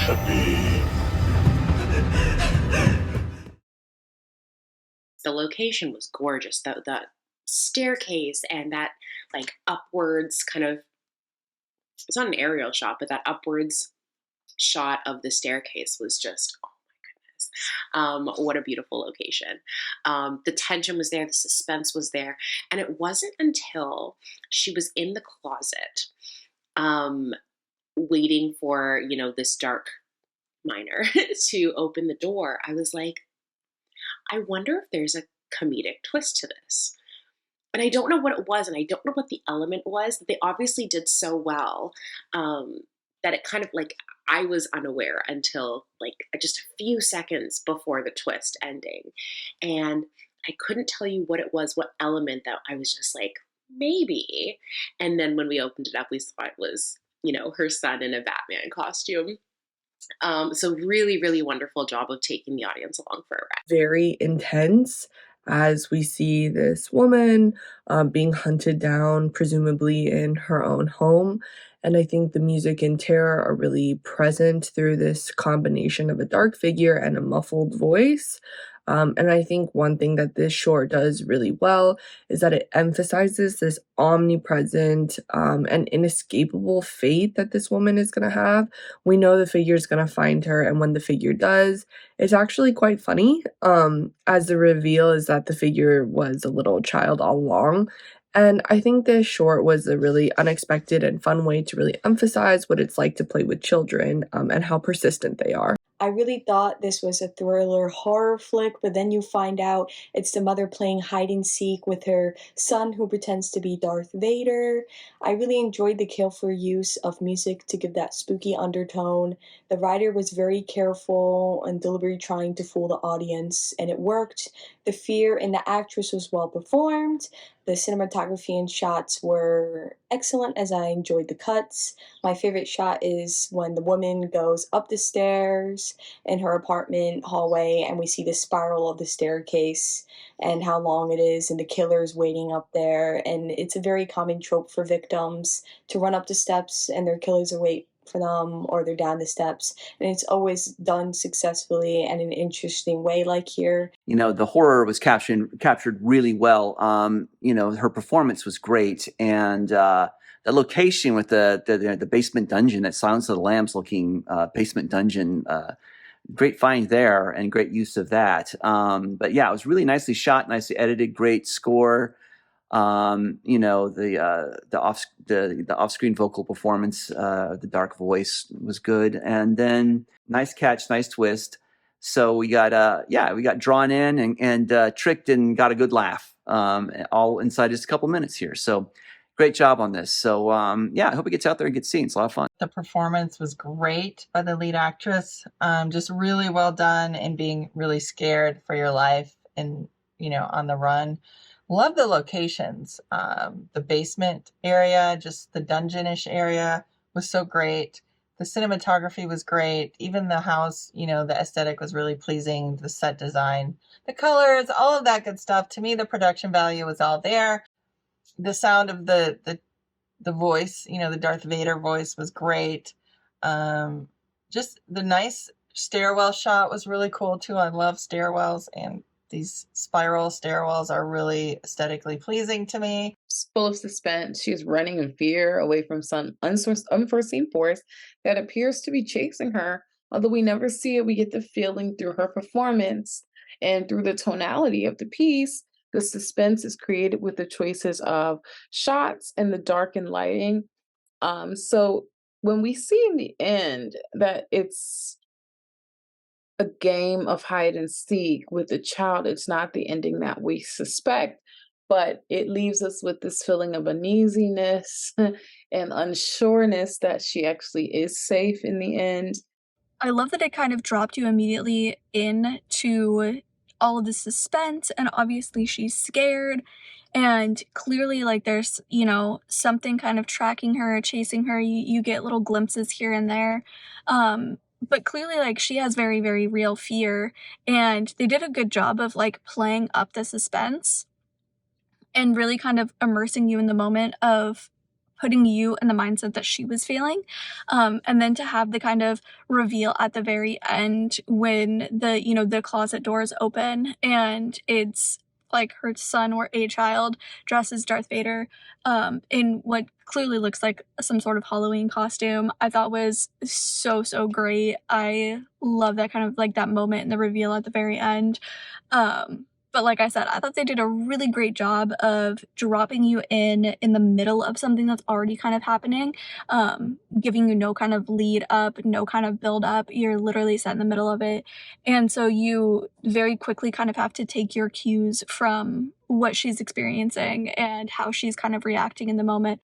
The location was gorgeous. The staircase and that like upwards kind of, it's not an aerial shot, but that upwards shot of the staircase was just, oh my goodness, what a beautiful location. The tension was there, the suspense was there, and it wasn't until she was in the closet, um, waiting for this dark miner to open the door. I was like, I wonder if there's a comedic twist to this. And I don't know what it was, and I don't know what the element was. They obviously did so well, um, that it kind of like I was unaware until like just a few seconds before the twist ending, and I couldn't tell you what it was, what element that I was just like maybe. And then when we opened it up, we saw it was her son in a Batman costume. So really, really wonderful job of taking the audience along for a ride. Very intense as we see this woman being hunted down, presumably in her own home. And I think the music and terror are really present through this combination of a dark figure and a muffled voice. And I think one thing that this short does really well is that it emphasizes this omnipresent and inescapable fate that this woman is going to have. We know the figure is going to find her, and when the figure does, it's actually quite funny, as the reveal is that the figure was a little child all along. And I think this short was a really unexpected and fun way to really emphasize what it's like to play with children, and how persistent they are. I really thought this was a thriller horror flick, but then you find out it's the mother playing hide and seek with her son who pretends to be Darth Vader. I really enjoyed the careful use of music to give that spooky undertone. The writer was very careful and deliberately trying to fool the audience, and it worked. The fear in the actress was well performed. The cinematography and shots were excellent as I enjoyed the cuts. My favorite shot is when the woman goes up the stairs in her apartment hallway and we see the spiral of the staircase and how long it is and the killer's waiting up there. And it's a very common trope for victims to run up the steps and their killers are wait for them, or they're down the steps, and it's always done successfully and in an interesting way like here. The horror was captured really well. Her performance was great, and the location with the basement dungeon, that Silence of the Lambs looking basement dungeon, great find there and great use of that. But yeah, it was really nicely shot, nicely edited, great score. The off-screen vocal performance, the dark voice was good, and then nice catch, nice twist. So we got drawn in and tricked and got a good laugh, all inside just a couple minutes here. So great job on this. So I hope it gets out there and gets seen. It's a lot of fun. The performance was great by the lead actress. Just really well done, and being really scared for your life and on the run. Love the locations. The basement area, just the dungeonish area was so great. The cinematography was great. Even the house, the aesthetic was really pleasing. The set design, the colors, all of that good stuff. To me, the production value was all there. The sound of the voice, the Darth Vader voice was great. Just the nice stairwell shot was really cool too. I love stairwells, and these spiral stairwells are really aesthetically pleasing to me. It's full of suspense. She is running in fear away from some unforeseen force that appears to be chasing her. Although we never see it, we get the feeling through her performance and through the tonality of the piece. The suspense is created with the choices of shots and the dark and lighting. So when we see in the end that it's a game of hide and seek with a child, it's not the ending that we suspect, but it leaves us with this feeling of uneasiness and unsureness that she actually is safe in the end. I love that it kind of dropped you immediately into all of the suspense, and obviously she's scared, and clearly there's something kind of tracking her, chasing her. You get little glimpses here and there, but clearly she has very, very real fear, and they did a good job of playing up the suspense and really kind of immersing you in the moment of putting you in the mindset that she was feeling. And then to have the kind of reveal at the very end when the closet doors open and it's like her son or a child dressed as Darth Vader in what clearly looks like some sort of Halloween costume, I thought was so, so great. I love that kind of like that moment and the reveal at the very end. But like I said, I thought they did a really great job of dropping you in the middle of something that's already kind of happening, giving you no kind of lead up, no kind of build up. You're literally set in the middle of it. And so you very quickly kind of have to take your cues from what she's experiencing and how she's kind of reacting in the moment.